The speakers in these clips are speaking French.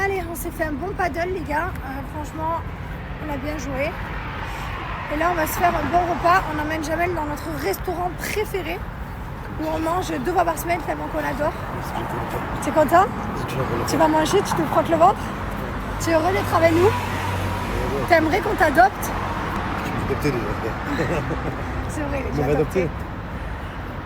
Allez, on s'est fait un bon paddle les gars, franchement on a bien joué. Et là on va se faire un bon repas, on emmène Jamel dans notre restaurant préféré où on mange 2 fois par semaine tellement qu'on adore. Tu es content? Tu vas manger, tu te frottes le ventre? Tu es heureux d'être avec nous? T'aimerais qu'on t'adopte? Tu m'as adopté déjà. C'est vrai, Tu m'as adopté.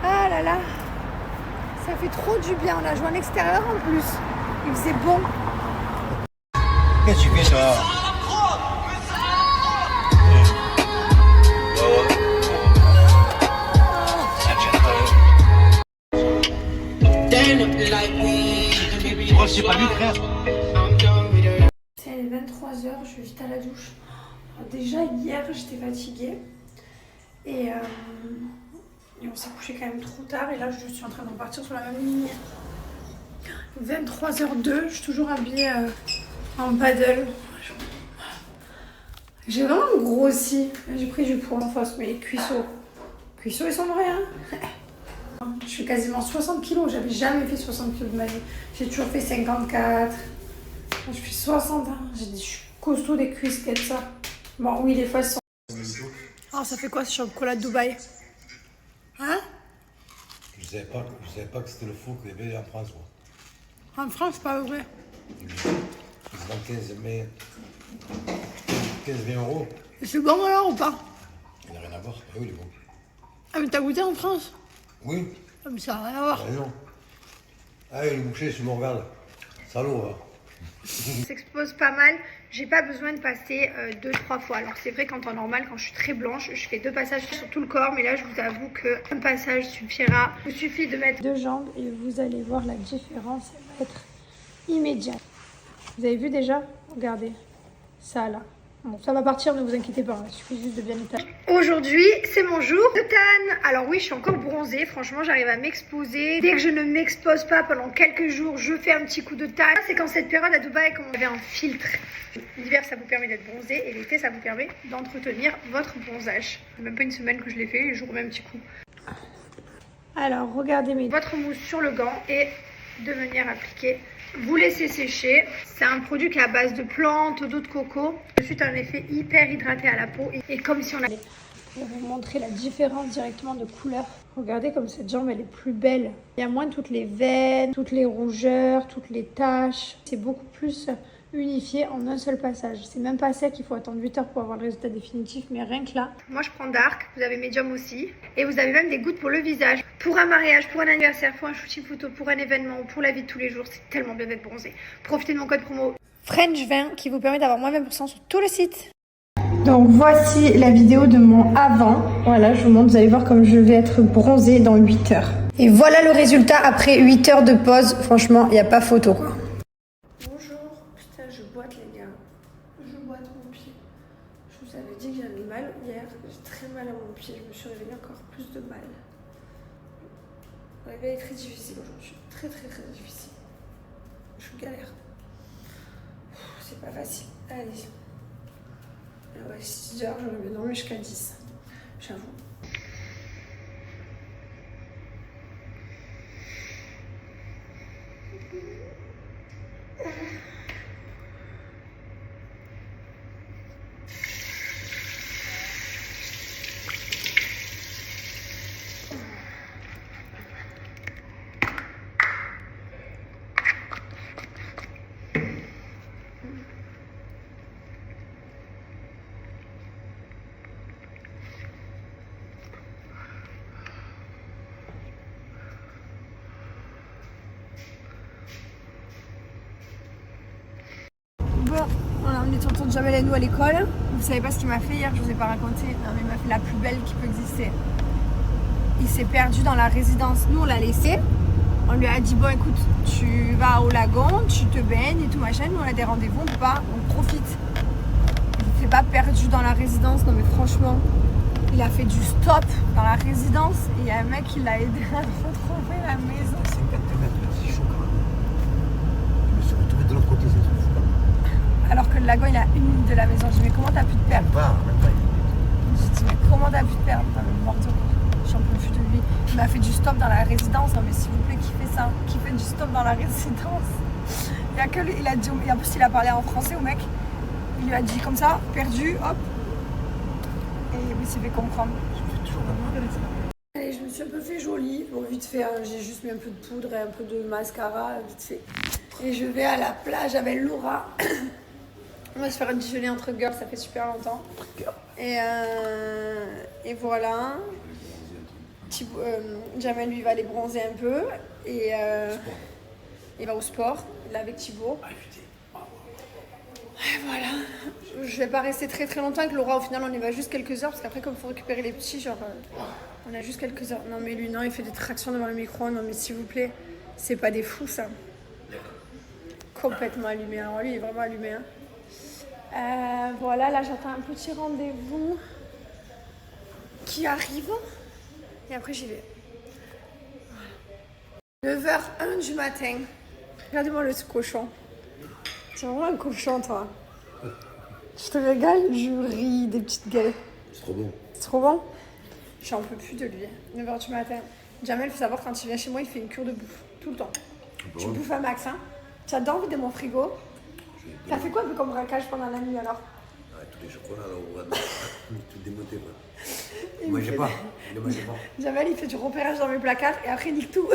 Ah là là, ça fait trop du bien, on a joué en extérieur en plus, il faisait bon. Qu'est-ce que tu fais toi? Oh, c'est pas lui frère. C'est les 23h, je suis juste à la douche. Alors déjà hier j'étais fatiguée et on s'est couché quand même trop tard et là je suis en train de repartir sur la même ligne. 23h02, je suis toujours habillée en paddle. J'ai vraiment grossi, j'ai pris du poids en face, mais les cuisseaux ils sont vrais hein. Je fais quasiment 60 kilos, j'avais jamais fait 60 kilos de ma vie. J'ai toujours fait 54. Je fais 60 ans, je suis costaud des cuisses comme ça. Bon oui, les fois sont... Oh, ça fait quoi ce chocolat de Dubaï? Hein? Je savais pas que c'était le four qu'il y avait en France. Moi. En France, pas vrai. C'est dans 15-20 euros. C'est bon alors ou pas? Il n'y a rien à voir. Ah oui, il est bon. Ah mais t'as goûté en France? Oui. Ah mais ça n'a rien à voir. Ah non. Ah oui, le boucher, tu me regardes. Salaud, hein. On s'expose pas mal, j'ai pas besoin de passer 2-3 fois. Alors c'est vrai qu'en temps normal, quand je suis très blanche, je fais 2 passages sur tout le corps, mais là je vous avoue qu'un passage suffira. Il suffit de mettre 2 jambes et vous allez voir la différence, elle va être immédiate. Vous avez vu déjà? Regardez, ça là. Bon, ça va partir, ne vous inquiétez pas, il suffit juste de bien étaler. Aujourd'hui, c'est mon jour de tan. Alors oui, je suis encore bronzée, franchement, j'arrive à m'exposer. Dès que je ne m'expose pas pendant quelques jours, je fais un petit coup de tan. C'est quand cette période à Dubaï, quand on avait un filtre. L'hiver, ça vous permet d'être bronzé et l'été, ça vous permet d'entretenir votre bronzage. Même pas une semaine que je l'ai fait et je vous remets un petit coup. Alors, regardez votre mousse sur le gant et de venir appliquer. Vous laissez sécher. C'est un produit qui est à base de plantes, d'eau de coco. Ensuite, un effet hyper hydraté à la peau. Et comme si on avait... Je vais vous montrer la différence directement de couleur. Regardez comme cette jambe, elle est plus belle. Il y a moins toutes les veines, toutes les rougeurs, toutes les taches. C'est beaucoup plus unifié en un seul passage. C'est même pas sec, il faut attendre 8 heures pour avoir le résultat définitif, mais rien que là. Moi, je prends Dark, vous avez Medium aussi. Et vous avez même des gouttes pour le visage. Pour un mariage, pour un anniversaire, pour un shooting photo, pour un événement, pour la vie de tous les jours, c'est tellement bien d'être bronzé. Profitez de mon code promo French20 qui vous permet d'avoir moins 20% sur tout le site. Donc voici la vidéo de mon avant. Voilà, je vous montre, vous allez voir comme je vais être bronzée dans 8 heures. Et voilà le résultat après 8 heures de pause. Franchement, il n'y a pas photo quoi. Bonjour, putain je boite les gars. Je boite mon pied. Je vous avais dit que j'avais mal hier. J'ai très mal à mon pied. Je me suis réveillée encore plus de mal. Le réveil est très difficile aujourd'hui. Très difficile. Je galère. C'est pas facile. Allez. Ouais, 6 heures, j'aurais bien dormi jusqu'à 10. J'avoue. Bon, voilà, on est tonton de Jamel et nous à l'école. Vous savez pas ce qu'il m'a fait hier, je vous ai pas raconté. Non mais il m'a fait la plus belle qui peut exister. Il s'est perdu dans la résidence. Nous on l'a laissé. On lui a dit bon écoute, tu vas au lagon, tu te baignes et tout machin. Nous on a des rendez-vous, on peut pas, on profite. Il s'est pas perdu dans la résidence, non mais franchement, il a fait du stop dans la résidence et il y a un mec qui l'a aidé à retrouver la maison. 50 mètres, c'est chaud quand même. Je me suis retrouvé de l'autre côté, c'est fou. Alors que le lagon il est à 1 minute de la maison. Je dis mais comment t'as pu te perdre? Même pas. Je dis mais comment t'as pu te perdre? Morto. J'en peux plus de lui. Il m'a fait du stop dans la résidence. Non mais s'il vous plaît, qui fait ça? Qui fait du stop dans la résidence? Il a que lui, il a dit, et en plus il a parlé en français au mec. Il lui a dit comme ça, perdu, hop. Et il s'est fait comprendre. Je fais toujours pas mal. Allez, je me suis un peu fait jolie. Bon, vite fait, hein, j'ai juste mis un peu de poudre et un peu de mascara, vite fait. Et je vais à la plage avec Laura. On va se faire un déjeuner entre girls, ça fait super longtemps. Et voilà. Jamel lui va aller bronzer un peu. Et il va au sport, là avec Thibaut. Et voilà. Je vais pas rester très très longtemps avec Laura. Au final, on y va juste quelques heures. Parce qu'après, comme il faut récupérer les petits, genre, on a juste quelques heures. Non, mais lui, non, il fait des tractions devant le micro. Non, mais s'il vous plaît, c'est pas des fous, ça. Complètement allumé. Alors, lui, il est vraiment allumé. Hein. Voilà, là, j'attends un petit rendez-vous qui arrive. Et après, j'y vais. Voilà. 9h01 du matin. Regardez-moi le cochon. C'est vraiment un cochon, toi. Je te régale, je ris des petites gueules. C'est trop bon. C'est trop bon. J'en peux plus de lui. 9h du matin. Jamel, il faut savoir, quand il vient chez moi, il fait une cure de bouffe. Tout le temps. Tu bouffes un max, hein. Tu as d'envie de mon frigo. T'as fait quoi un peu comme braquage pendant la nuit, alors? Tous les chocolats, là, on va tout démonter, quoi. Ne mangez pas. Ne mangez pas. Jamel, il fait du repérage dans mes placards et après, il nique tout.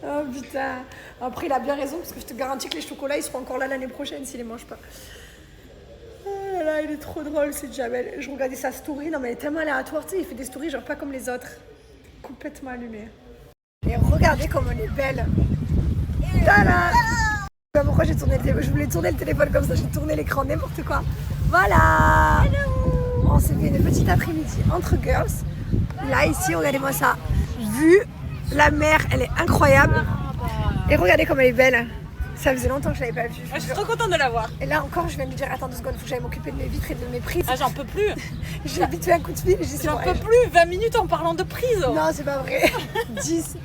Oh putain. Après, il a bien raison parce que je te garantis que les chocolats, ils seront encore là l'année prochaine s'il les mange pas. Oh là là, il est trop drôle, c'est Jamel. Je regardais sa story, non mais elle est tellement aléatoire, tu sais, il fait des stories genre pas comme les autres. Complètement allumé. Et regardez comme elle est belle. Tada! Pourquoi j'ai tourné le téléphone? Je voulais tourner le téléphone comme ça, j'ai tourné l'écran, n'importe quoi. Voilà! Hello. On s'est fait une petite après-midi entre girls. Là, ici, regardez-moi ça. Vue, la mer, elle est incroyable. Et regardez comme elle est belle. Ça faisait longtemps que je l'avais pas vue. Je suis trop contente de la voir. Et là encore, je viens de lui dire, attends 2 secondes, faut que j'aille m'occuper de mes vitres et de mes prises. Ah, j'en peux plus. J'ai vite fait un coup de fil. J'en peux plus. 20 minutes en parlant de prise. Non, c'est pas vrai. 10.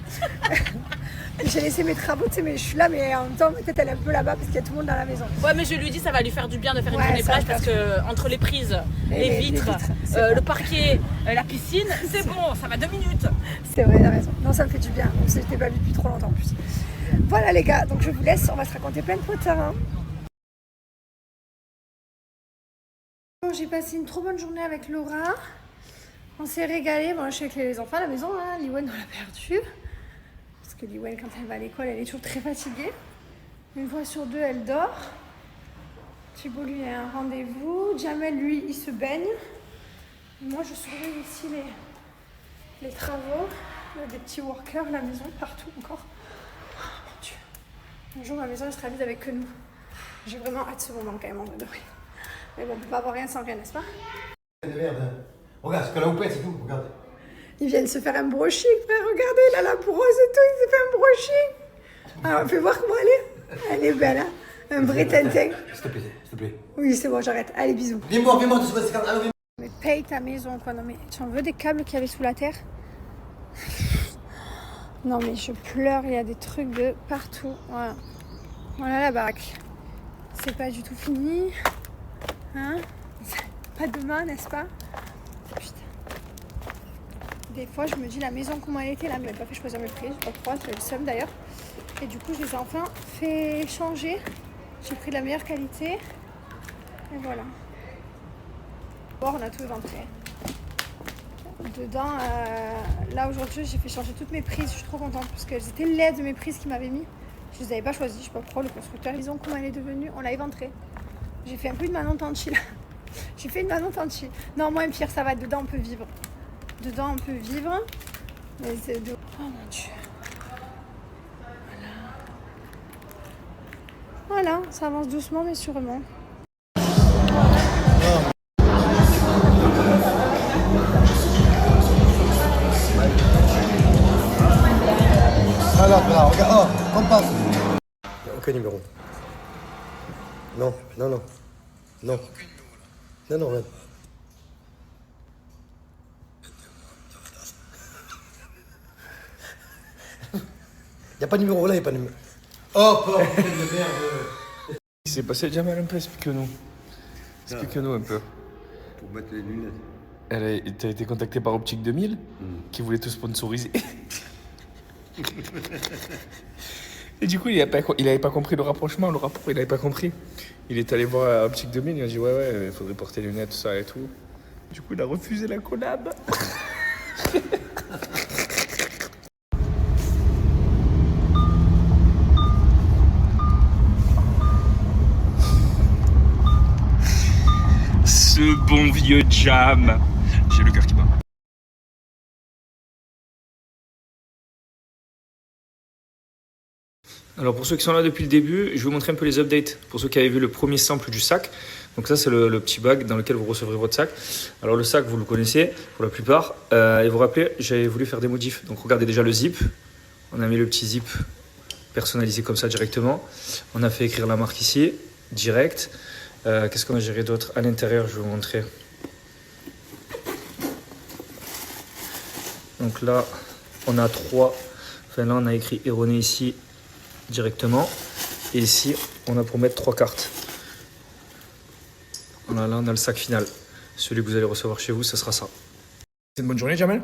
J'ai laissé mes travaux, tu sais, mais je suis là, mais en même temps, peut-être elle est un peu là-bas parce qu'il y a tout le monde dans la maison. Ouais, mais je lui dis, ça va lui faire du bien de faire une journée plage parce que entre les prises, les vitres, le parquet, la piscine, c'est bon, ça va 2 minutes. C'est vrai, t'as raison. Non, ça me fait du bien. Même si je t'ai pas vu depuis trop longtemps en plus. Voilà les gars, donc je vous laisse, on va se raconter plein de potins. Bon, j'ai passé une trop bonne journée avec Laura. On s'est régalé. Bon, je suis avec les enfants à la maison, hein. Liwen, on l'a perdu. Parce que Liwen, quand elle va à l'école, elle est toujours très fatiguée. Une fois sur 2, elle dort. Thibaut, lui, a un rendez-vous. Jamel, lui, il se baigne. Moi, je surveille ici les travaux. Il y a des petits workers à la maison, partout encore. Oh mon Dieu. Un jour, ma maison, elle sera vide avec que nous. J'ai vraiment hâte de ce moment quand même, en vrai de vrai. Mais bon, on peut pas avoir rien sans rien, n'est-ce pas? De merde, hein. Regarde, ce qu'elle a opéré, c'est tout, regarde. Ils viennent se faire un brushing, frère, regardez, là, la brosse et tout, il s'est fait un brushing. Alors, fais voir comment elle est. Elle est belle, hein. Un vrai tintin. S'il te plaît, s'il te plaît. Oui, c'est bon, j'arrête. Allez, bisous. Viens-moi, tu se passes quand même. Mais paye ta maison, quoi. Non, mais tu en veux des câbles qu'il y avait sous la terre? Non, mais je pleure, il y a des trucs de partout. Voilà. Voilà la baraque. C'est pas du tout fini. Hein? Pas demain, n'est-ce pas? Putain. Des fois, je me dis la maison, comment elle était là, mais elle m'a pas fait choisir mes prix, je sais pas pourquoi, c'est le seum d'ailleurs. Et du coup, je les ai enfin fait changer. J'ai pris de la meilleure qualité. Et voilà. Bon, on a tout éventré. Dedans, là aujourd'hui, j'ai fait changer toutes mes prises. Je suis trop contente parce qu'elles étaient laides, mes prises qu'ils m'avaient mis. Je les avais pas choisies, je sais pas pourquoi. Le constructeur, ils ont comment elle est devenue. On l'a éventrée. J'ai fait un peu une Manon Tanchi là. J'ai fait une Manon Tanchi. Non, moins pire, ça va. Dedans, on peut vivre. Dedans, on peut vivre. Mais c'est de... Oh mon Dieu. Voilà, ça avance doucement mais sûrement. Alors, regarde, oh, on passe. Aucun numéro. Non, non, non. Non. Non, non, regarde. Il n'y a pas de numéro là, il n'y a pas de numéro. Oh, bordel de merde. Il s'est passé Jamel un peu, explique-nous. Explique-nous un peu. Pour mettre les lunettes. T'as été contacté par Optique 2000, qui voulait te sponsoriser. Et du coup, il avait pas compris le rapprochement, le rapport, il avait pas compris. Il est allé voir Optique 2000, il a dit ouais, il faudrait porter les lunettes, tout ça et tout. Du coup, il a refusé la collab. Ce bon vieux Jam. J'ai le cœur qui bat. Alors pour ceux qui sont là depuis le début, je vais vous montrer un peu les updates. Pour ceux qui avaient vu le premier sample du sac. Donc ça c'est le petit bag dans lequel vous recevrez votre sac. Alors le sac vous le connaissez pour la plupart. Et vous vous rappelez, j'avais voulu faire des modifs. Donc regardez déjà le zip. On a mis le petit zip personnalisé comme ça directement. On a fait écrire la marque ici, direct. Qu'est-ce qu'on a géré d'autre à l'intérieur? Je vais vous montrer. Donc là on a là on a écrit erroné ici directement. Et ici on a pour mettre 3 cartes. Voilà, là on a le sac final. Celui que vous allez recevoir chez vous, ce sera ça. C'est une bonne journée, Jamel?